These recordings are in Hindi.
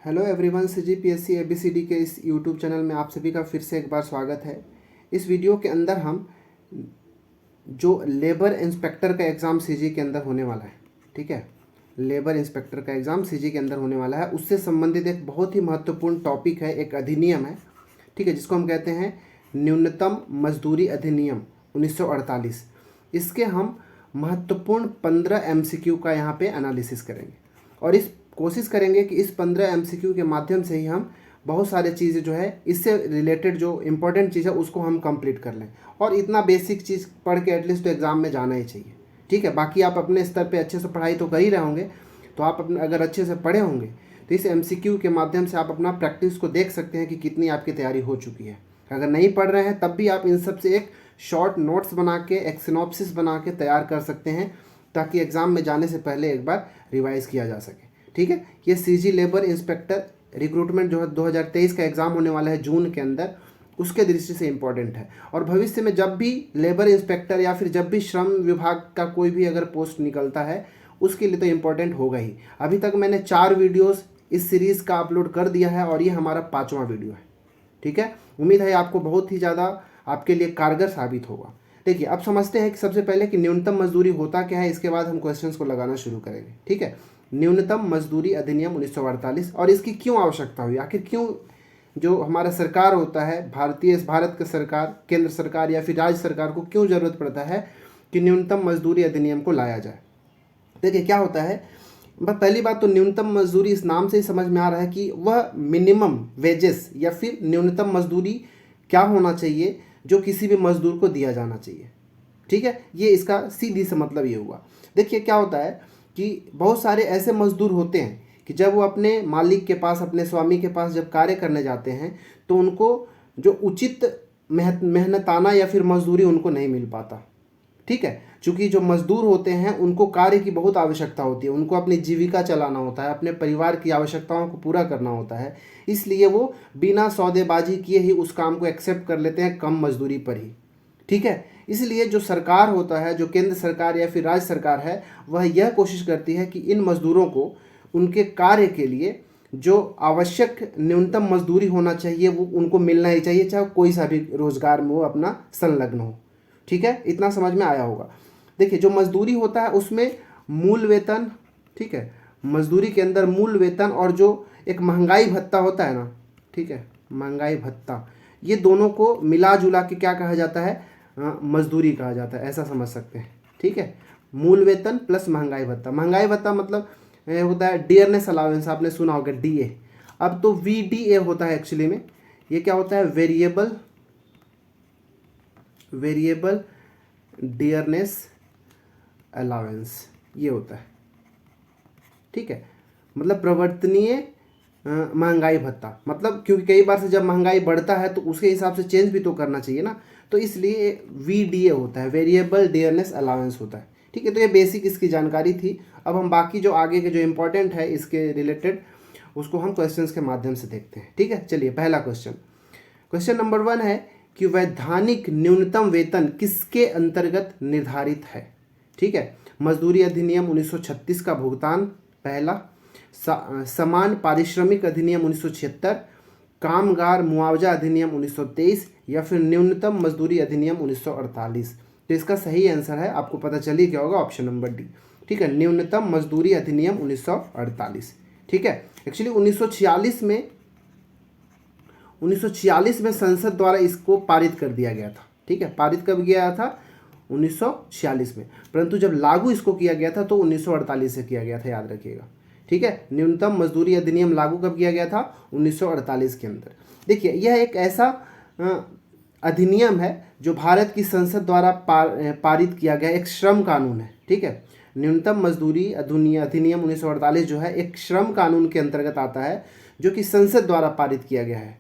हेलो एवरीवन, सीजीपीएससी एबीसीडी के इस यूट्यूब चैनल में आप सभी का फिर से एक बार स्वागत है। इस वीडियो के अंदर हम जो लेबर इंस्पेक्टर का एग्ज़ाम सीजी के अंदर होने वाला है, ठीक है, लेबर इंस्पेक्टर का एग्ज़ाम सीजी के अंदर होने वाला है, उससे संबंधित एक बहुत ही महत्वपूर्ण टॉपिक है, एक अधिनियम है, ठीक है, जिसको हम कहते हैं न्यूनतम मजदूरी अधिनियम 1948। इसके हम महत्वपूर्ण 15 एमसीक्यू का यहाँ पे एनालिसिस करेंगे और इस कोशिश करेंगे कि इस 15 एमसीक्यू के माध्यम से ही हम बहुत सारे चीज़ें जो है इससे रिलेटेड जो इम्पोर्टेंट चीज़ है उसको हम कंप्लीट कर लें। और इतना बेसिक चीज़ पढ़ के एटलीस्ट तो एग्ज़ाम में जाना ही चाहिए, ठीक है। बाकी आप अपने स्तर पे अच्छे से पढ़ाई तो कर ही रहे होंगे, तो आप अपने अगर अच्छे से पढ़े होंगे तो इस एमसीक्यू के माध्यम से आप अपना प्रैक्टिस को देख सकते हैं कि कितनी आपकी तैयारी हो चुकी है। अगर नहीं पढ़ रहे हैं तब भी आप इन सब से एक शॉर्ट नोट्स बना के, एक सिनॉप्सिस बना के तैयार कर सकते हैं, ताकि एग्ज़ाम में जाने से पहले एक बार रिवाइज किया जा सके, ठीक है। ये सीजी लेबर इंस्पेक्टर रिक्रूटमेंट जो है 2023 का एग्ज़ाम होने वाला है जून के अंदर, उसके दृष्टि से इम्पॉर्टेंट है। और भविष्य में जब भी लेबर इंस्पेक्टर या फिर जब भी श्रम विभाग का कोई भी अगर पोस्ट निकलता है उसके लिए तो इम्पॉर्टेंट होगा ही। अभी तक मैंने 4 वीडियोस इस सीरीज़ का अपलोड कर दिया है और ये हमारा 5वां वीडियो है, ठीक है। उम्मीद है आपको बहुत ही ज़्यादा आपके लिए कारगर साबित होगा। देखिए, अब समझते हैं कि सबसे पहले कि न्यूनतम मजदूरी होता क्या है, इसके बाद हम क्वेश्चंस को लगाना शुरू करेंगे, ठीक है। न्यूनतम मजदूरी अधिनियम 1948 और इसकी क्यों आवश्यकता हुई, आखिर क्यों जो हमारा सरकार होता है, भारत का सरकार, केंद्र सरकार या फिर राज्य सरकार को क्यों ज़रूरत पड़ता है कि न्यूनतम मजदूरी अधिनियम को लाया जाए। देखिए क्या होता है, पहली बात तो न्यूनतम मजदूरी इस नाम से ही समझ में आ रहा है कि वह मिनिमम वेजेस या फिर न्यूनतम मजदूरी क्या होना चाहिए जो किसी भी मजदूर को दिया जाना चाहिए, ठीक है। ये इसका सीधी सा मतलब ये हुआ। देखिए क्या होता है कि बहुत सारे ऐसे मजदूर होते हैं कि जब वो अपने मालिक के पास, अपने स्वामी के पास जब कार्य करने जाते हैं तो उनको जो उचित मेहनताना या फिर मजदूरी उनको नहीं मिल पाता, ठीक है। चूँकि जो मजदूर होते हैं उनको कार्य की बहुत आवश्यकता होती है, उनको अपनी जीविका चलाना होता है, अपने परिवार की आवश्यकताओं को पूरा करना होता है, इसलिए वो बिना सौदेबाजी किए ही उस काम को एक्सेप्ट कर लेते हैं कम मजदूरी पर ही, ठीक है। इसलिए जो सरकार होता है, जो केंद्र सरकार या फिर राज्य सरकार है, वह यह कोशिश करती है कि इन मजदूरों को उनके कार्य के लिए जो आवश्यक न्यूनतम मजदूरी होना चाहिए वो उनको मिलना ही चाहिए, चाहे कोई सा भी रोजगार में वो अपना संलग्न हो, ठीक है। इतना समझ में आया होगा। देखिए, जो मजदूरी होता है उसमें मूल वेतन, ठीक है, मजदूरी के अंदर मूल वेतन और जो एक महंगाई भत्ता होता है ना, ठीक है, महंगाई भत्ता, ये दोनों को मिला जुला के क्या कहा जाता है, मजदूरी कहा जाता है, ऐसा समझ सकते हैं, ठीक है। मूल वेतन प्लस महंगाई भत्ता। महंगाई भत्ता मतलब होता है डियरनेस अलाउंस, आपने सुना होगा डीए। अब तो वीडीए होता है एक्चुअली में, ये क्या होता है, वेरिएबल डियरनेस अलाउंस, ये होता है, ठीक है। मतलब प्रवर्तनीय महंगाई भत्ता, मतलब क्योंकि कई बार से जब महंगाई बढ़ता है तो उसके हिसाब से चेंज भी तो करना चाहिए ना, तो इसलिए वीडीए होता है, वेरिएबल डियरनेस अलाउंस होता है, ठीक है। तो ये बेसिक इसकी जानकारी थी। अब हम बाकी जो आगे के जो इम्पोर्टेंट है इसके रिलेटेड उसको हम क्वेश्चंस के माध्यम से देखते हैं, ठीक है। चलिए, पहला क्वेश्चन नंबर 1 है कि वैधानिक न्यूनतम वेतन किसके अंतर्गत निर्धारित है, ठीक है। मजदूरी अधिनियम 1936 का भुगतान पहला, समान पारिश्रमिक अधिनियम 1976, कामगार मुआवजा अधिनियम 1923 या फिर न्यूनतम मजदूरी अधिनियम 1948। तो इसका सही आंसर है, आपको पता चल ही क्या होगा, ऑप्शन नंबर डी, ठीक है, न्यूनतम मजदूरी अधिनियम 1948, ठीक है। एक्चुअली 1946 में संसद द्वारा इसको पारित कर दिया गया था, ठीक है। पारित कब किया था, 1946 में, परंतु जब लागू इसको किया गया था तो 1948 से किया गया था, याद रखिएगा, ठीक है। न्यूनतम मजदूरी अधिनियम लागू कब किया गया था, 1948 के अंदर। देखिए, यह एक ऐसा अधिनियम है जो भारत की संसद द्वारा पारित किया गया एक श्रम कानून है, ठीक है। न्यूनतम मजदूरी अधिनियम 1948 जो है एक श्रम कानून के अंतर्गत आता है, जो कि संसद द्वारा पारित किया गया है।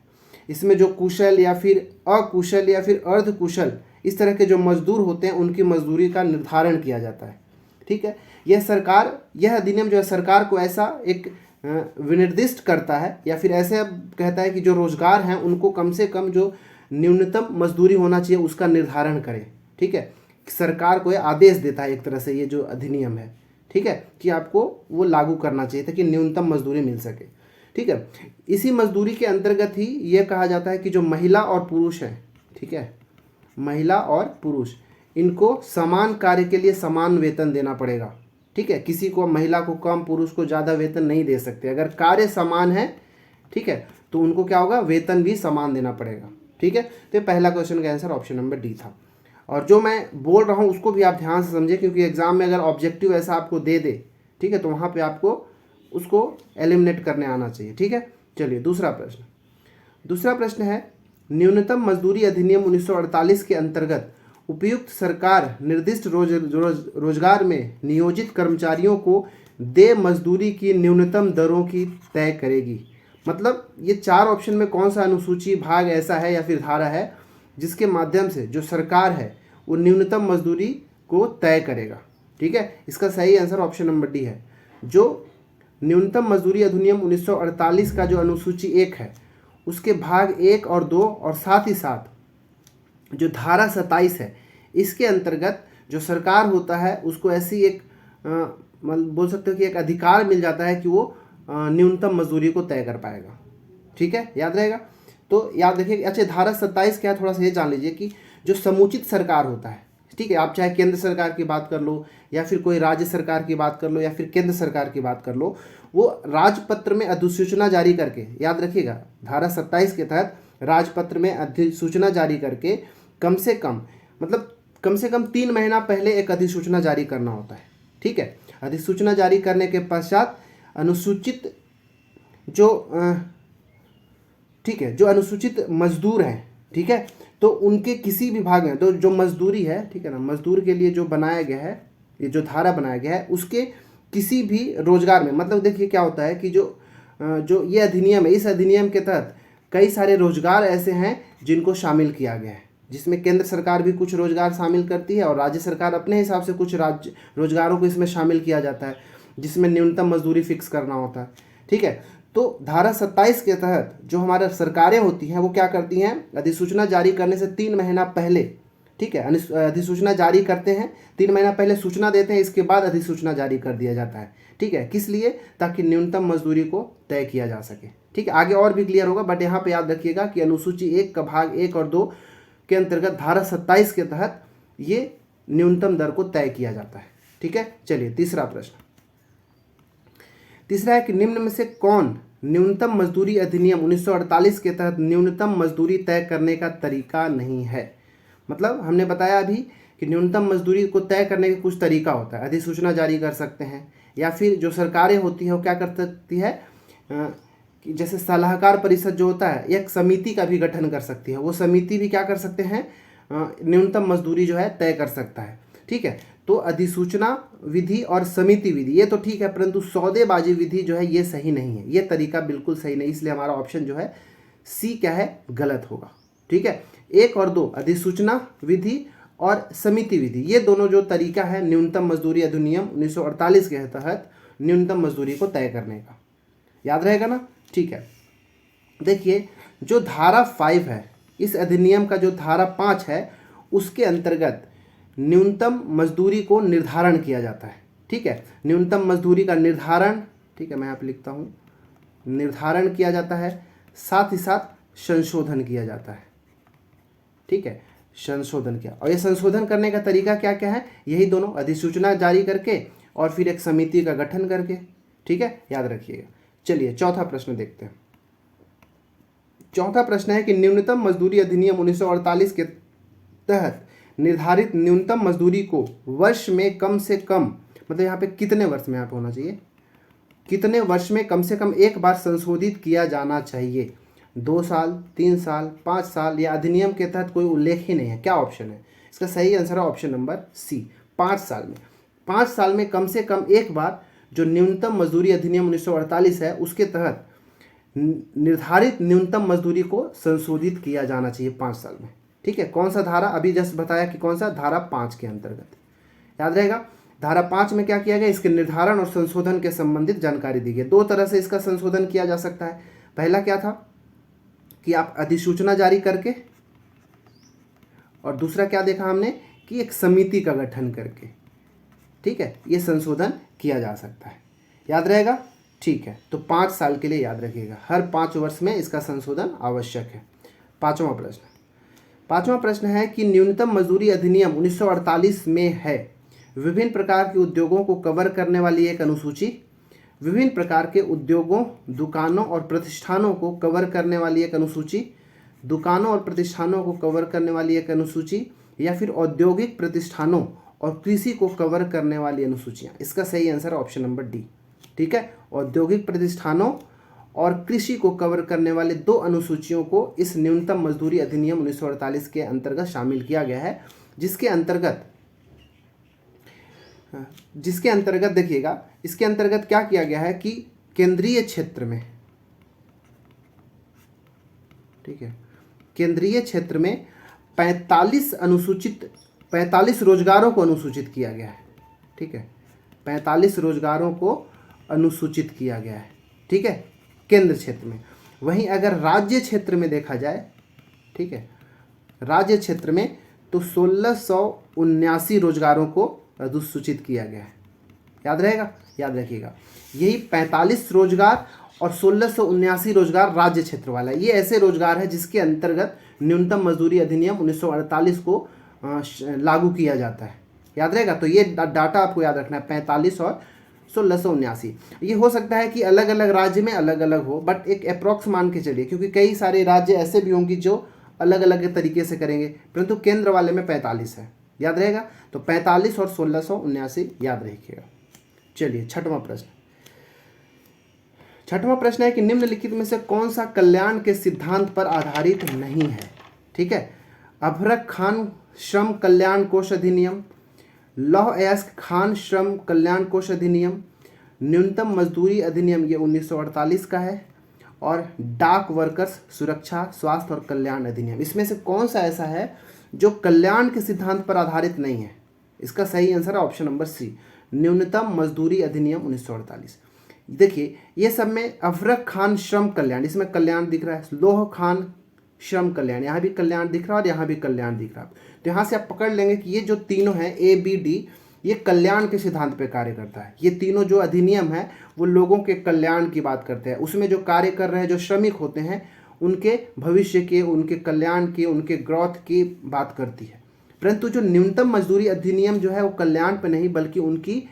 इसमें जो कुशल या फिर अकुशल या फिर अर्धकुशल इस तरह के जो मजदूर होते हैं उनकी मजदूरी का निर्धारण किया जाता है, ठीक है। यह अधिनियम जो है सरकार को ऐसा एक विनिर्दिष्ट करता है या फिर ऐसे कहता है कि जो रोजगार हैं उनको कम से कम जो न्यूनतम मजदूरी होना चाहिए उसका निर्धारण करें, ठीक है। सरकार को यह आदेश देता है एक तरह से, ये जो अधिनियम है, ठीक है, कि आपको वो लागू करना चाहिए ताकि न्यूनतम मजदूरी मिल सके, ठीक है। इसी मजदूरी के अंतर्गत ही ये कहा जाता है कि जो महिला और पुरुष हैं, ठीक है, महिला और पुरुष, इनको समान कार्य के लिए समान वेतन देना पड़ेगा, ठीक है। किसी को, महिला को कम, पुरुष को ज़्यादा वेतन नहीं दे सकते। अगर कार्य समान है, ठीक है, तो उनको क्या होगा, वेतन भी समान देना पड़ेगा, ठीक है। तो पहला क्वेश्चन का आंसर ऑप्शन नंबर डी था। और जो मैं बोल रहा हूँ उसको भी आप ध्यान से समझें, क्योंकि एग्जाम में अगर ऑब्जेक्टिव ऐसा आपको दे दे, ठीक है, तो वहाँ पे आपको उसको एलिमिनेट करने आना चाहिए, ठीक है। चलिए दूसरा प्रश्न है, न्यूनतम मजदूरी अधिनियम 1948 के अंतर्गत उपयुक्त सरकार निर्दिष्ट रोजगार में नियोजित कर्मचारियों को देय मजदूरी की न्यूनतम दरों की तय करेगी। मतलब ये 4 ऑप्शन में कौन सा अनुसूची भाग ऐसा है या फिर धारा है जिसके माध्यम से जो सरकार है वो न्यूनतम मजदूरी को तय करेगा, ठीक है। इसका सही आंसर ऑप्शन नंबर डी है। जो न्यूनतम मजदूरी अधिनियम 1948 का जो अनुसूची 1 है, उसके भाग 1 और 2 और साथ ही साथ जो धारा 27 है, इसके अंतर्गत जो सरकार होता है उसको ऐसी एक बोल सकते हो कि एक अधिकार मिल जाता है कि वो न्यूनतम मजदूरी को तय कर पाएगा, ठीक है, याद रहेगा। तो याद रखिए। अच्छा, धारा 27 क्या है, थोड़ा सा ये जान लीजिए कि जो समुचित सरकार होता है, ठीक है, आप चाहे केंद्र सरकार की बात कर लो या फिर कोई राज्य सरकार की बात कर लो या फिर केंद्र सरकार की बात कर लो, वो राजपत्र में अधिसूचना जारी करके, याद रखिएगा, धारा 27 के तहत राजपत्र में अधिसूचना जारी करके कम से कम 3 महीना पहले एक अधिसूचना जारी करना होता है, ठीक है। अधिसूचना जारी करने के पश्चात अनुसूचित जो ठीक है, जो अनुसूचित मजदूर हैं, ठीक है, तो उनके किसी भी भाग में तो जो मजदूरी है, ठीक है ना, मजदूर के लिए जो बनाया गया है, ये जो धारा बनाया गया है, उसके किसी भी रोजगार में, मतलब देखिए क्या होता है कि जो ये अधिनियम है, इस अधिनियम के तहत कई सारे रोजगार ऐसे हैं जिनको शामिल किया गया है, जिसमें केंद्र सरकार भी कुछ रोजगार शामिल करती है और राज्य सरकार अपने हिसाब से कुछ राज्य रोजगारों को इसमें शामिल किया जाता है, जिसमें न्यूनतम मजदूरी फिक्स करना होता है, ठीक है। तो धारा 27 के तहत जो हमारा सरकारें होती हैं वो क्या करती हैं, अधिसूचना जारी करने से 3 महीना पहले, ठीक है, अधिसूचना जारी करते हैं, 3 महीना पहले सूचना देते हैं, इसके बाद अधिसूचना जारी कर दिया जाता है, ठीक है। किस लिए, ताकि न्यूनतम मजदूरी को तय किया जा सके, ठीक है। आगे और भी क्लियर होगा, बट यहाँ पे याद रखिएगा कि अनुसूची 1 का भाग 1 और 2 के अंतर्गत धारा 27 के तहत ये न्यूनतम दर को तय किया जाता है, ठीक है। चलिए तीसरा है कि निम्न में से कौन न्यूनतम मजदूरी अधिनियम 1948 के तहत न्यूनतम मजदूरी तय करने का तरीका नहीं है। मतलब हमने बताया अभी कि न्यूनतम मजदूरी को तय करने का कुछ तरीका होता है, अधिसूचना जारी कर सकते हैं, या फिर जो सरकारें होती हैं वो क्या कर सकती है कि जैसे सलाहकार परिषद जो होता है, एक समिति का भी गठन कर सकती है, वो समिति भी क्या कर सकते हैं, न्यूनतम मजदूरी जो है तय कर सकता है, ठीक है। तो अधिसूचना विधि और समिति विधि ये तो ठीक है, परंतु सौदेबाजी विधि जो है ये सही नहीं है, ये तरीका बिल्कुल सही नहीं, इसलिए हमारा ऑप्शन जो है सी क्या है, गलत होगा, ठीक है। 1 और 2 अधिसूचना विधि और समिति विधि, ये दोनों जो तरीका है न्यूनतम मजदूरी अधिनियम 1948 के तहत न्यूनतम मजदूरी को तय करने का, याद रहेगा ना, ठीक है। देखिए जो धारा 5 है इस अधिनियम का, जो धारा 5 है उसके अंतर्गत न्यूनतम मजदूरी को निर्धारण किया जाता है, ठीक है। न्यूनतम मजदूरी का निर्धारण, ठीक है, मैं यहाँ पे लिखता हूँ, निर्धारण किया जाता है, साथ ही साथ संशोधन किया जाता है, ठीक है, संशोधन किया। और ये संशोधन करने का तरीका क्या क्या है, यही दोनों, अधिसूचना जारी करके और फिर एक समिति का गठन करके, ठीक है, याद रखिएगा। चलिए चौथा प्रश्न देखते हैं। चौथा प्रश्न है कि न्यूनतम मजदूरी अधिनियम 1948 के तहत निर्धारित न्यूनतम मजदूरी को वर्ष में कम से कम, मतलब यहाँ पे कितने वर्ष में यहाँ पे होना चाहिए, कितने वर्ष में कम से कम एक बार संशोधित किया जाना चाहिए, 2 साल, 3 साल, 5 साल, या अधिनियम के तहत कोई उल्लेख ही नहीं है। क्या ऑप्शन है इसका, सही आंसर है ऑप्शन नंबर सी, 5 साल में। 5 साल में कम से कम एक बार जो न्यूनतम मजदूरी अधिनियम 1948 है उसके तहत निर्धारित न्यूनतम मजदूरी को संशोधित किया जाना चाहिए 5 साल में, ठीक है। कौन सा धारा, अभी जस्ट बताया कि कौन सा, धारा 5 के अंतर्गत, याद रहेगा। धारा 5 में क्या किया गया, इसके निर्धारण और संशोधन के संबंधित जानकारी दी गई। 2 तरह से इसका संशोधन किया जा सकता है। पहला क्या था कि आप अधिसूचना जारी करके, और दूसरा क्या देखा हमने कि एक समिति का गठन करके, ठीक है, ये संशोधन किया जा सकता है, याद रहेगा। ठीक है, तो 5 साल के लिए याद रखिएगा, हर 5 वर्ष में इसका संशोधन आवश्यक है। पांचवा प्रश्न है कि न्यूनतम मजदूरी अधिनियम 1948 में है विभिन्न प्रकार के उद्योगों को कवर करने वाली एक अनुसूची, विभिन्न प्रकार के उद्योगों, दुकानों और प्रतिष्ठानों को कवर करने वाली एक अनुसूची, दुकानों और प्रतिष्ठानों को कवर करने वाली एक अनुसूची, या फिर औद्योगिक प्रतिष्ठानों और कृषि को कवर करने वाली अनुसूचियाँ। इसका सही आंसर है ऑप्शन नंबर डी। ठीक है, औद्योगिक प्रतिष्ठानों और कृषि को कवर करने वाले 2 अनुसूचियों को इस न्यूनतम मजदूरी अधिनियम 1948 के अंतर्गत शामिल किया गया है, जिसके अंतर्गत देखिएगा, इसके अंतर्गत क्या किया गया है कि केंद्रीय क्षेत्र में, ठीक है, केंद्रीय क्षेत्र में 45 रोजगारों को अनुसूचित किया गया है। ठीक है, 45 रोजगारों को अनुसूचित किया गया है। ठीक है, केंद्र क्षेत्र में। वहीं अगर राज्य क्षेत्र में देखा जाए, ठीक है, राज्य क्षेत्र में तो 1679 रोजगारों को अनुसूचित किया गया है। याद रहेगा, याद रखिएगा, यही 45 रोजगार और 1679 रोजगार राज्य क्षेत्र वाला, ये ऐसे रोजगार है जिसके अंतर्गत न्यूनतम मजदूरी अधिनियम 1948 को लागू किया जाता है। याद रहेगा, तो ये डाटा आपको याद रखना है, 45 और 1679। ये हो सकता है कि अलग अलग राज्य में अलग अलग हो, बट एक अप्रॉक्स मान के चलिए, क्योंकि कई सारे राज्य ऐसे भी होंगे जो अलग अलग तरीके से करेंगे, परंतु केंद्र वाले में 45 है। याद रहेगा, तो 45 और 1679 याद रखिएगा। चलिए छठवां प्रश्न है कि निम्नलिखित में से कौन सा कल्याण के सिद्धांत पर आधारित नहीं है। ठीक है, अभ्रक खान श्रम कल्याण कोष अधिनियम, लौह अयस्क खान श्रम कल्याण कोष अधिनियम, न्यूनतम मजदूरी अधिनियम ये 1948 का है, और डाक वर्कर्स सुरक्षा स्वास्थ्य और कल्याण अधिनियम, इसमें से कौन सा ऐसा है जो कल्याण के सिद्धांत पर आधारित नहीं है। इसका सही आंसर है ऑप्शन नंबर सी, न्यूनतम मजदूरी अधिनियम 1948। देखिए ये सब में अफरक खान श्रम कल्याण, इसमें कल्याण दिख रहा है, लोह खान श्रम कल्याण, यहाँ भी कल्याण दिख रहा है और यहाँ भी कल्याण दिख रहा है। तो यहाँ से आप पकड़ लेंगे कि ये जो तीनों हैं ए बी डी, ये कल्याण के सिद्धांत पे कार्य करता है। ये तीनों जो अधिनियम है वो लोगों के कल्याण की बात करते हैं, उसमें जो कार्य कर रहे हैं जो श्रमिक होते हैं उनके भविष्य के, उनके कल्याण की, उनके ग्रोथ की बात करती है। परंतु जो न्यूनतम मजदूरी अधिनियम जो है वो कल्याण पर नहीं बल्कि उनकी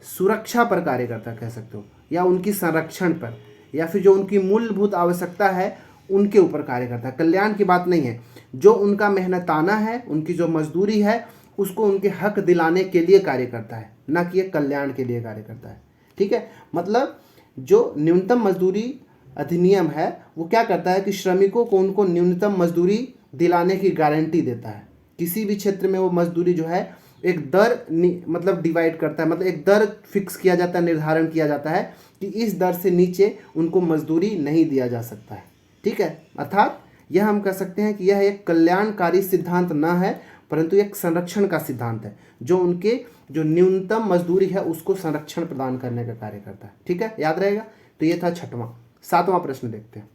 सुरक्षा पर कार्य करता है, कह सकते हो, या उनकी संरक्षण पर, या फिर जो उनकी मूलभूत आवश्यकता है उनके ऊपर कार्य करता है। कल्याण की बात नहीं है, जो उनका मेहनताना है, उनकी जो मजदूरी है उसको उनके हक दिलाने के लिए कार्य करता है, ना कि ये कल्याण के लिए कार्य करता है। ठीक है, मतलब जो न्यूनतम मजदूरी अधिनियम है वो क्या करता है कि श्रमिकों को उनको न्यूनतम मजदूरी दिलाने की गारंटी देता है। किसी भी क्षेत्र में वो मजदूरी जो है एक दर मतलब डिवाइड करता है, मतलब एक दर फिक्स किया जाता है, निर्धारण किया जाता है कि इस दर से नीचे उनको मजदूरी नहीं दिया जा सकता है। ठीक है, अर्थात यह हम कह सकते हैं कि यह एक कल्याणकारी सिद्धांत ना है परंतु एक संरक्षण का सिद्धांत है, जो उनके जो न्यूनतम मजदूरी है उसको संरक्षण प्रदान करने का कार्य करता है। ठीक है, याद रहेगा। तो ये था छठवां। सातवां प्रश्न देखते हैं।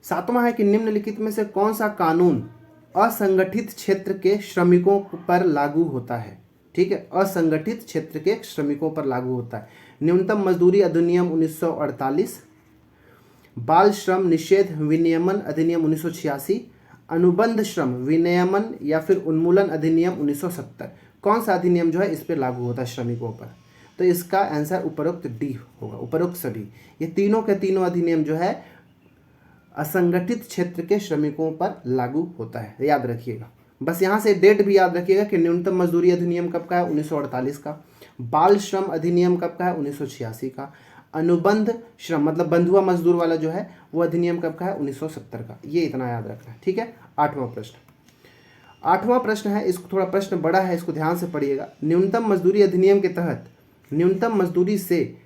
सातवां है कि निम्नलिखित में से कौन सा कानून असंगठित क्षेत्र के श्रमिकों पर लागू होता है। ठीक है, असंगठित क्षेत्र के श्रमिकों पर लागू होता है। न्यूनतम मजदूरी अधिनियम 1948, बाल श्रम निषेध विनियमन अधिनियम 1986, अनुबंध श्रम विनियमन या फिर उन्मूलन अधिनियम 1970। कौन सा अधिनियम जो है इस पर लागू होता है श्रमिकों पर। तो इसका आंसर उपरोक्त डी होगा, उपरोक्त सभी। ये तीनों के तीनों अधिनियम जो है असंगठित क्षेत्र के श्रमिकों पर लागू होता है, याद रखिएगा। बस यहाँ से डेट भी याद रखिएगा कि न्यूनतम मजदूरी अधिनियम कब का है, 1948 का। बाल श्रम अधिनियम कब का है, 1986 का। अनुबंध श्रम मतलब बंधुआ मजदूर वाला जो है वो अधिनियम कब का है, 1970 का। ये इतना याद रखना है। ठीक है, आठवां प्रश्न है, इसको थोड़ा प्रश्न बड़ा है, इसको ध्यान से पढ़िएगा। न्यूनतम मजदूरी अधिनियम के तहत न्यूनतम मजदूरी से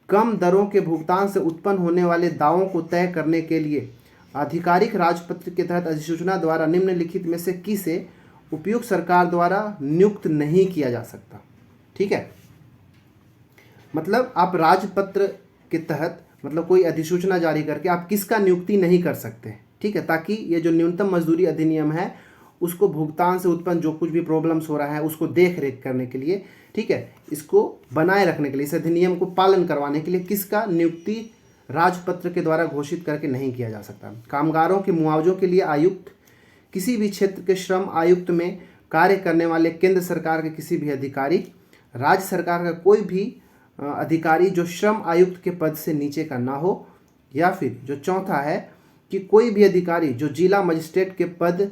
कम दरों के भुगतान से उत्पन्न होने वाले दावों को तय करने के लिए आधिकारिक राजपत्र के तहत अधिसूचना द्वारा निम्नलिखित में से किसे उपयुक्त सरकार द्वारा नियुक्त नहीं किया जा सकता। ठीक है, मतलब आप राजपत्र के तहत मतलब कोई अधिसूचना जारी करके आप किसका नियुक्ति नहीं कर सकते। ठीक है, ताकि ये जो न्यूनतम मजदूरी अधिनियम है उसको भुगतान से उत्पन्न जो कुछ भी प्रॉब्लम्स हो रहा है उसको देख रेख करने के लिए, ठीक है, इसको बनाए रखने के लिए, इस अधिनियम को पालन करवाने के लिए किसका नियुक्ति राजपत्र के द्वारा घोषित करके नहीं किया जा सकता। कामगारों के मुआवजों के लिए आयुक्त, किसी भी क्षेत्र के श्रम आयुक्त में कार्य करने वाले केंद्र सरकार के किसी भी अधिकारी, राज्य सरकार का कोई भी अधिकारी जो श्रम आयुक्त के पद से नीचे का ना हो, या फिर जो चौथा है कि कोई भी अधिकारी जो जिला मजिस्ट्रेट के पद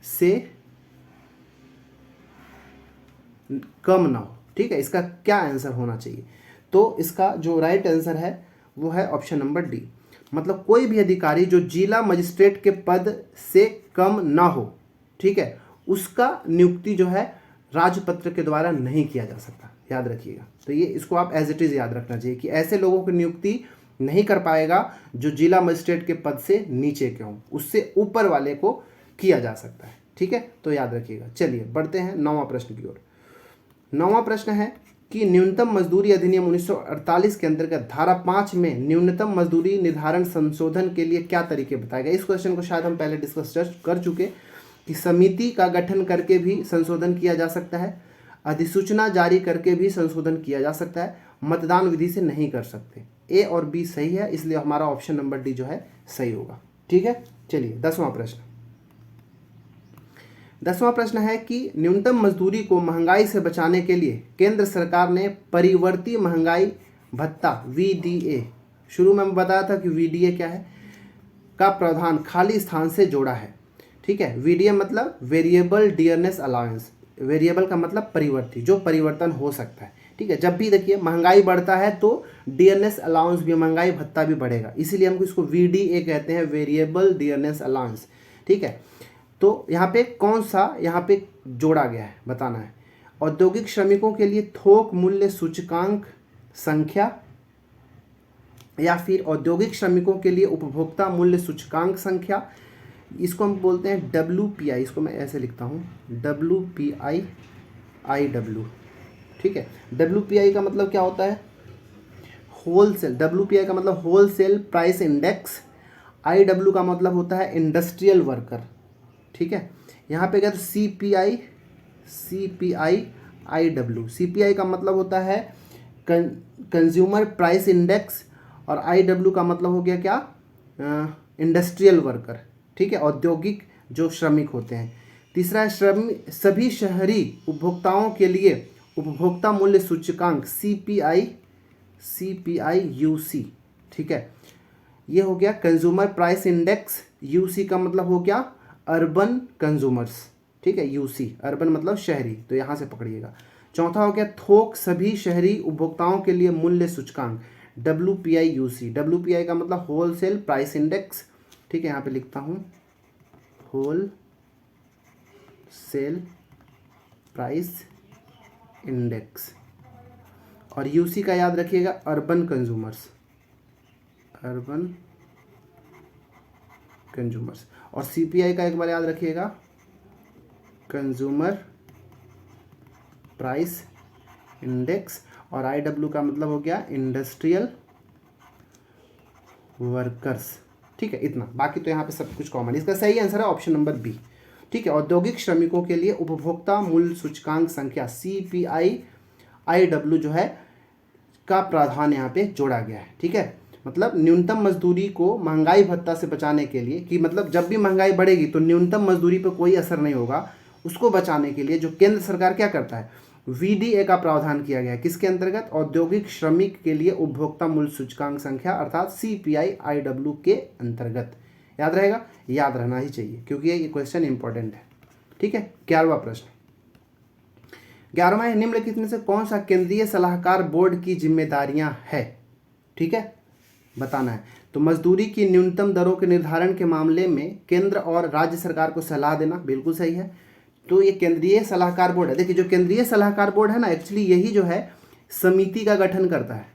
से कम ना हो। ठीक है, इसका क्या आंसर होना चाहिए? तो इसका जो राइट आंसर है वो है ऑप्शन नंबर डी, मतलब कोई भी अधिकारी जो जिला मजिस्ट्रेट के पद से कम ना हो, ठीक है, उसका नियुक्ति जो है राजपत्र के द्वारा नहीं किया जा सकता, याद रखिएगा। तो ये इसको आप एज इट इज़ याद रखना चाहिए कि ऐसे लोगों की नियुक्ति नहीं कर पाएगा जो जिला मजिस्ट्रेट के पद से नीचे के हों, उससे ऊपर वाले को किया जा सकता है। ठीक है, तो याद रखिएगा। चलिए बढ़ते हैं 9वां प्रश्न की ओर। 9वां प्रश्न है कि न्यूनतम मजदूरी अधिनियम 1948 के अंतर्गत धारा 5 में न्यूनतम मजदूरी निर्धारण संशोधन के लिए क्या तरीके बताए गए। इस क्वेश्चन को शायद हम पहले डिस्कस कर चुके कि समिति का गठन करके भी संशोधन किया जा सकता है, अधिसूचना जारी करके भी संशोधन किया जा सकता है, मतदान विधि से नहीं कर सकते। ए और बी सही है, इसलिए हमारा ऑप्शन नंबर डी जो है सही होगा। ठीक है, चलिए 10वां प्रश्न। 10वां प्रश्न है कि न्यूनतम मजदूरी को महंगाई से बचाने के लिए केंद्र सरकार ने परिवर्ती महंगाई भत्ता VDA, शुरू में मैं बताया था कि VDA क्या है, का प्रावधान खाली स्थान से जोड़ा है। ठीक है, VDA मतलब वेरिएबल डियरनेस अलाउंस, वेरिएबल का मतलब परिवर्ती, जो परिवर्तन हो सकता है। ठीक है, जब भी देखिए महंगाई बढ़ता है तो डियरनेस अलाउंस भी, महंगाई भत्ता भी बढ़ेगा, इसीलिए हम इसको VDA कहते हैं, वेरिएबल डियरनेस अलाउंस। ठीक है, तो यहाँ पे कौन सा यहाँ पे जोड़ा गया है बताना है। औद्योगिक श्रमिकों के लिए थोक मूल्य सूचकांक संख्या, या फिर औद्योगिक श्रमिकों के लिए उपभोक्ता मूल्य सूचकांक संख्या, इसको हम बोलते हैं WPI, इसको मैं ऐसे लिखता हूँ WPI/IW। ठीक है, WPI का मतलब क्या होता है, होलसेल, WPI का मतलब होलसेल प्राइस इंडेक्स, IW का मतलब होता है इंडस्ट्रियल वर्कर। ठीक है, यहाँ पे क्या तो CPI/IW, CPI का मतलब होता है कंज्यूमर प्राइस इंडेक्स, और IW का मतलब हो गया क्या, इंडस्ट्रियल वर्कर। ठीक है, औद्योगिक जो श्रमिक होते हैं। तीसरा है सभी शहरी उपभोक्ताओं के लिए उपभोक्ता मूल्य सूचकांक CPI/UC। ठीक है, ये हो गया कंज्यूमर प्राइस इंडेक्स, UC का मतलब हो गया अर्बन कंज्यूमर्स। ठीक है, UC अर्बन मतलब शहरी, तो यहाँ से पकड़िएगा। चौथा हो गया थोक सभी शहरी उपभोक्ताओं के लिए मूल्य सूचकांक WPI/UC, WPI का मतलब होलसेल प्राइस इंडेक्स। ठीक है, यहाँ पे लिखता हूँ होल सेल प्राइस इंडेक्स, और UC का याद रखिएगा अर्बन कंज्यूमर्स, अर्बन कंज्यूमर्स, और CPI का एक बार याद रखिएगा कंज्यूमर प्राइस इंडेक्स, और IW का मतलब हो गया इंडस्ट्रियल वर्कर्स। ठीक है, इतना, बाकी तो यहाँ पे सब कुछ कॉमन। इसका सही आंसर है ऑप्शन नंबर बी। ठीक है, औद्योगिक श्रमिकों के लिए उपभोक्ता मूल्य सूचकांक संख्या CPI/IW जो है का प्रावधान यहाँ पे जोड़ा गया है। ठीक है, मतलब न्यूनतम मजदूरी को महंगाई भत्ता से बचाने के लिए, कि मतलब जब भी महंगाई बढ़ेगी तो न्यूनतम मजदूरी पर कोई असर नहीं होगा, उसको बचाने के लिए जो केंद्र सरकार क्या करता है, VDA का प्रावधान किया गया है। किसके अंतर्गत, औद्योगिक श्रमिक के लिए उपभोक्ता मूल्य सूचकांक संख्या अर्थात CPI/IW के अंतर्गत। याद रहेगा, याद रहना ही चाहिए क्योंकि ये क्वेश्चन इंपॉर्टेंट है। ठीक है, 11वां प्रश्न। 11वां है निम्नलिखित में से कौन सा केंद्रीय सलाहकार बोर्ड की जिम्मेदारियां है। ठीक है, बताना है। तो मजदूरी की न्यूनतम दरों के निर्धारण के मामले में केंद्र और राज्य सरकार को सलाह देना, बिल्कुल सही है। तो ये केंद्रीय सलाहकार बोर्ड है। देखिए जो केंद्रीय सलाहकार बोर्ड है ना, एक्चुअली यही जो है समिति का गठन करता है।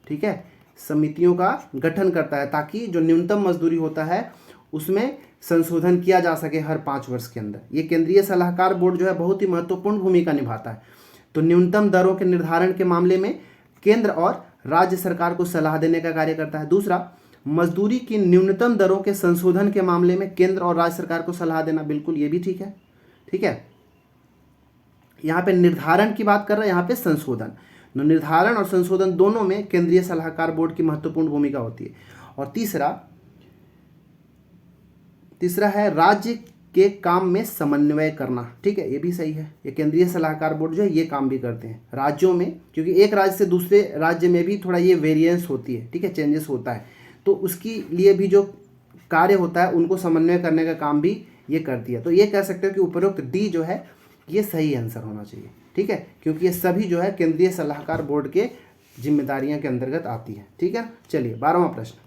ठीक है, समितियों का गठन करता है ताकि जो न्यूनतम मजदूरी होता है उसमें संशोधन किया जा सके हर 5 वर्ष के अंदर। ये केंद्रीय सलाहकार बोर्ड जो है बहुत ही महत्वपूर्ण भूमिका निभाता है। तो न्यूनतम दरों के निर्धारण के मामले में केंद्र और राज्य सरकार को सलाह देने का कार्य करता है। दूसरा, मजदूरी की न्यूनतम दरों के संशोधन के मामले में केंद्र और राज्य सरकार को सलाह देना, बिल्कुल ये भी ठीक है। ठीक है, यहाँ पे निर्धारण की बात कर रहा है, यहाँ पे संशोधन। निर्धारण और संशोधन दोनों में केंद्रीय सलाहकार बोर्ड की महत्वपूर्ण भूमिका होती है। और तीसरा है राज्य के काम में समन्वय करना। ठीक है, ये भी सही है। ये केंद्रीय सलाहकार बोर्ड जो है ये काम भी करते हैं राज्यों में, क्योंकि एक राज्य से दूसरे राज्य में भी थोड़ा ये वेरिएंस होती है, ठीक है, चेंजेस होता है, तो उसकी लिए भी जो कार्य होता है उनको समन्वय करने का काम भी ये करती है। तो ये कह सकते हो कि उपरोक्त डी जो है ये सही आंसर होना चाहिए। ठीक है, क्योंकि ये सभी जो है केंद्रीय सलाहकार बोर्ड के जिम्मेदारियों के अंतर्गत आती है। ठीक है, चलिए 12वां प्रश्न।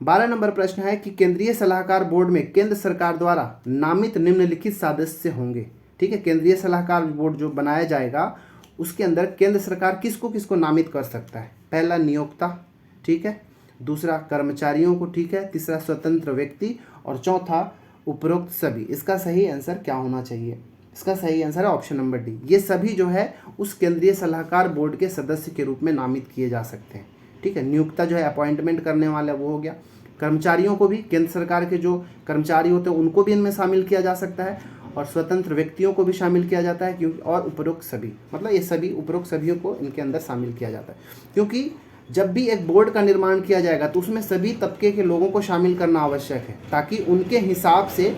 12 नंबर प्रश्न है कि केंद्रीय सलाहकार बोर्ड में केंद्र सरकार द्वारा नामित निम्नलिखित सदस्य होंगे। ठीक है, केंद्रीय सलाहकार बोर्ड जो बनाया जाएगा उसके अंदर केंद्र सरकार किसको किसको नामित कर सकता है। पहला नियोक्ता, ठीक है, दूसरा कर्मचारियों को, ठीक है, तीसरा स्वतंत्र व्यक्ति और चौथा उपरोक्त सभी। इसका सही आंसर क्या होना चाहिए? इसका सही आंसर है ऑप्शन नंबर डी। ये सभी जो है उस केंद्रीय सलाहकार बोर्ड के सदस्य के रूप में नामित किए जा सकते हैं। ठीक है, नियुक्ता जो है अपॉइंटमेंट करने वाला वो हो गया। कर्मचारियों को भी केंद्र सरकार के जो कर्मचारी होते हैं उनको भी इनमें शामिल किया जा सकता है और स्वतंत्र व्यक्तियों को भी शामिल किया जाता है, क्योंकि और उपरोक्त सभी, मतलब ये सभी उपरोक्त सभी को इनके अंदर शामिल किया जाता है। क्योंकि जब भी एक बोर्ड का निर्माण किया जाएगा तो उसमें सभी तबके के लोगों को शामिल करना आवश्यक है, ताकि उनके हिसाब से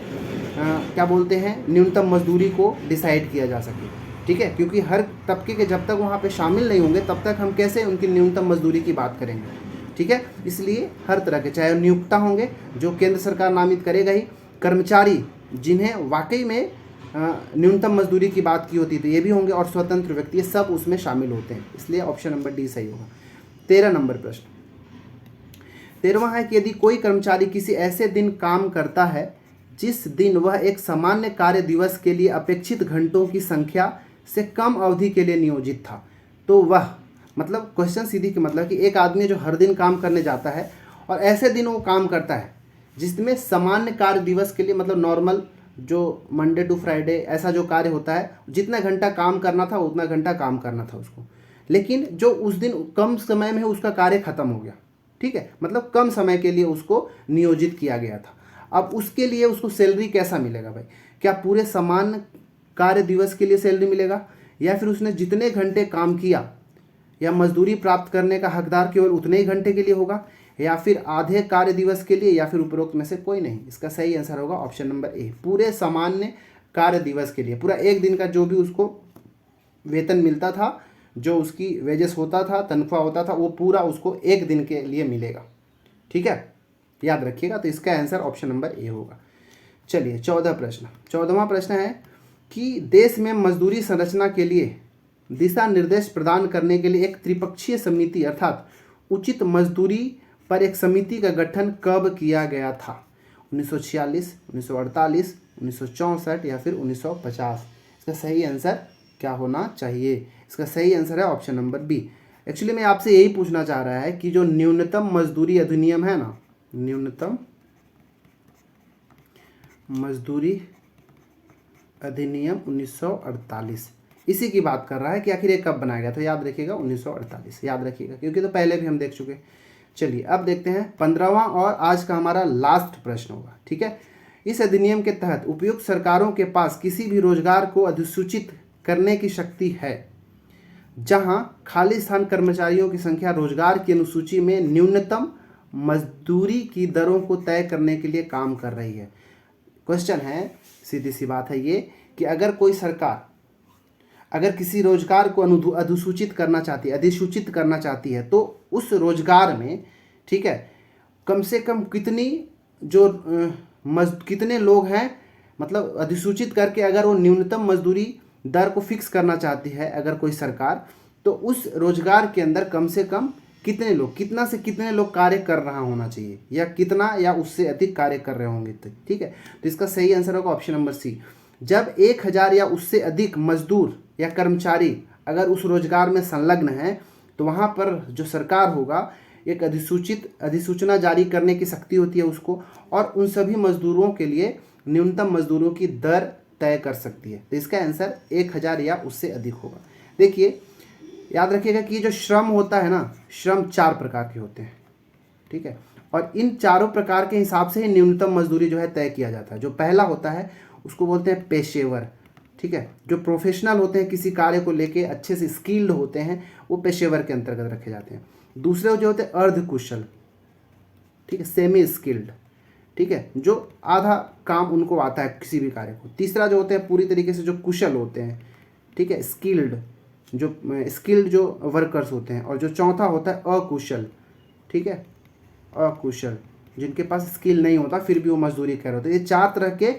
क्या बोलते हैं न्यूनतम मजदूरी को डिसाइड किया जा सके। ठीक है, क्योंकि हर तबके के जब तक वहाँ पे शामिल नहीं होंगे तब तक हम कैसे उनकी न्यूनतम मजदूरी की बात करेंगे। ठीक है, इसलिए हर तरह के, चाहे नियुक्ता होंगे जो केंद्र सरकार नामित करेगा ही, कर्मचारी जिन्हें वाकई में न्यूनतम मजदूरी की बात की होती है तो ये भी होंगे, और स्वतंत्र व्यक्ति, ये सब उसमें शामिल होते हैं। इसलिए ऑप्शन नंबर डी सही होगा। 13 नंबर प्रश्न। 13वां है कि यदि कोई कर्मचारी किसी ऐसे दिन काम करता है जिस दिन वह एक सामान्य कार्य दिवस के लिए अपेक्षित घंटों की संख्या से कम अवधि के लिए नियोजित था, तो वह, मतलब क्वेश्चन सीधी के मतलब कि एक आदमी जो हर दिन काम करने जाता है और ऐसे दिन वो काम करता है जिसमें सामान्य कार्य दिवस के लिए, मतलब नॉर्मल जो मंडे टू फ्राइडे ऐसा जो कार्य होता है, जितना घंटा काम करना था उतना घंटा काम करना था उसको, लेकिन जो उस दिन कम समय में उसका कार्य खत्म हो गया। ठीक है, मतलब कम समय के लिए उसको नियोजित किया गया था। अब उसके लिए उसको सैलरी कैसा मिलेगा भाई? क्या पूरे समान कार्य दिवस के लिए सैलरी मिलेगा, या फिर उसने जितने घंटे काम किया या मजदूरी प्राप्त करने का हकदार केवल उतने ही घंटे के लिए होगा, या फिर आधे कार्य दिवस के लिए, या फिर उपरोक्त में से कोई नहीं? इसका सही आंसर होगा ऑप्शन नंबर ए, पूरे सामान्य कार्य दिवस के लिए। पूरा एक दिन का जो भी उसको वेतन मिलता था, जो उसकी वेजेस होता था, तनख्वाह होता था, वो पूरा उसको एक दिन के लिए मिलेगा। ठीक है, याद रखिएगा। तो इसका आंसर ऑप्शन नंबर ए होगा। चलिए 14 प्रश्न। 14वां प्रश्न है कि देश में मजदूरी संरचना के लिए दिशा निर्देश प्रदान करने के लिए एक त्रिपक्षीय समिति अर्थात उचित मजदूरी पर एक समिति का गठन कब किया गया था? 1946, 1948, 1964 या फिर 1950? इसका सही आंसर क्या होना चाहिए? इसका सही आंसर है ऑप्शन नंबर बी। एक्चुअली मैं आपसे यही पूछना चाह रहा है कि जो न्यूनतम मजदूरी अधिनियम है ना, न्यूनतम मजदूरी अधिनियम 1948, इसी की बात कर रहा है कि आखिर ये कब बनाया गया था। याद रखिएगा 1948, याद रखिएगा, क्योंकि तो पहले भी हम देख चुके। चलिए अब देखते हैं 15वां और आज का हमारा लास्ट प्रश्न होगा। ठीक है, इस अधिनियम के तहत उपयुक्त सरकारों के पास किसी भी रोजगार को अधिसूचित करने की शक्ति है जहां खाली स्थान कर्मचारियों की संख्या रोजगार की अनुसूची में न्यूनतम मजदूरी की दरों को तय करने के लिए काम कर रही है। क्वेश्चन है, सीधी सी बात है ये, कि अगर कोई सरकार अगर किसी रोजगार को अधिसूचित करना चाहती है तो उस रोजगार में, ठीक है, कम से कम कितने लोग हैं, मतलब अधिसूचित करके अगर वो न्यूनतम मजदूरी दर को फिक्स करना चाहती है अगर कोई सरकार, तो उस रोजगार के अंदर कम से कम कितने लोग, कितना से कितने लोग कार्य कर रहा होना चाहिए, या कितना या उससे अधिक कार्य कर रहे होंगे। ठीक है, तो इसका सही आंसर होगा ऑप्शन नंबर सी। जब 1000 या उससे अधिक मजदूर या कर्मचारी अगर उस रोजगार में संलग्न है तो वहाँ पर जो सरकार होगा एक अधिसूचना जारी करने की शक्ति होती है उसको, और उन सभी मजदूरों के लिए न्यूनतम मजदूरों की दर तय कर सकती है। तो इसका आंसर 1000 या उससे अधिक होगा। देखिए याद रखिएगा कि ये जो श्रम होता है ना, श्रम 4 प्रकार के होते हैं। ठीक है, और इन चारों प्रकार के हिसाब से ही न्यूनतम मजदूरी जो है तय किया जाता है। जो पहला होता है उसको बोलते हैं पेशेवर, ठीक है। जो प्रोफेशनल होते हैं किसी कार्य को लेके अच्छे से स्किल्ड होते हैं वो पेशेवर के अंतर्गत रखे जाते हैं। दूसरे जो होते हैं अर्ध कुशल, ठीक है, सेमी स्किल्ड, ठीक है, जो आधा काम उनको आता है किसी भी कार्य को। तीसरा जो होते हैं पूरी तरीके से जो कुशल होते हैं, ठीक है, स्किल्ड जो वर्कर्स होते हैं। और जो चौथा होता है अकुशल, ठीक है, अकुशल, जिनके पास स्किल नहीं होता फिर भी वो मजदूरी कर रहे होते हैं। ये 4 तरह के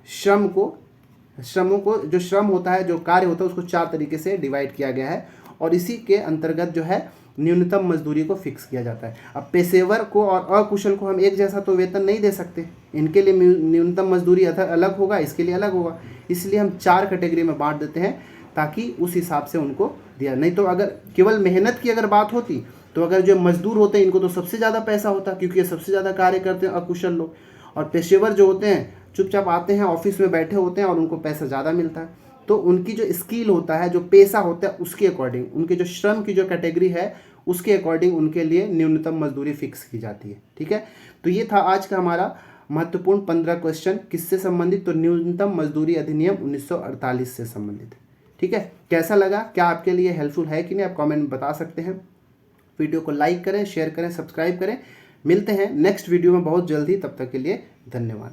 श्रमों को जो श्रम होता है, जो कार्य होता है, उसको 4 तरीके से डिवाइड किया गया है और इसी के अंतर्गत जो है न्यूनतम मजदूरी को फिक्स किया जाता है। अब पेशेवर को और अकुशल को हम एक जैसा तो वेतन नहीं दे सकते, इनके लिए न्यूनतम मजदूरी अलग होगा, इसके लिए अलग होगा। इसलिए हम 4 कैटेगरी में बांट देते हैं ताकि उस हिसाब से उनको दिया। नहीं तो अगर केवल मेहनत की अगर बात होती तो अगर जो मजदूर होते हैं इनको तो सबसे ज़्यादा पैसा होता, क्योंकि ये सबसे ज़्यादा कार्य करते हैं अकुशल लोग। और पेशेवर जो होते हैं चुपचाप आते हैं, ऑफिस में बैठे होते हैं और उनको पैसा ज़्यादा मिलता है। तो उनकी जो स्किल होता है, जो पेशा होता है, उसके अकॉर्डिंग, उनके जो श्रम की जो कैटेगरी है उसके अकॉर्डिंग उनके लिए न्यूनतम मजदूरी फिक्स की जाती है। ठीक है, तो ये था आज का हमारा महत्वपूर्ण 15 क्वेश्चन। किससे संबंधित? तो न्यूनतम मजदूरी अधिनियम 1948 से संबंधित। ठीक है, कैसा लगा, क्या आपके लिए हेल्पफुल है कि नहीं, आप कमेंट में बता सकते हैं। वीडियो को लाइक करें, शेयर करें, सब्सक्राइब करें। मिलते हैं नेक्स्ट वीडियो में बहुत जल्दी, तब तक के लिए धन्यवाद।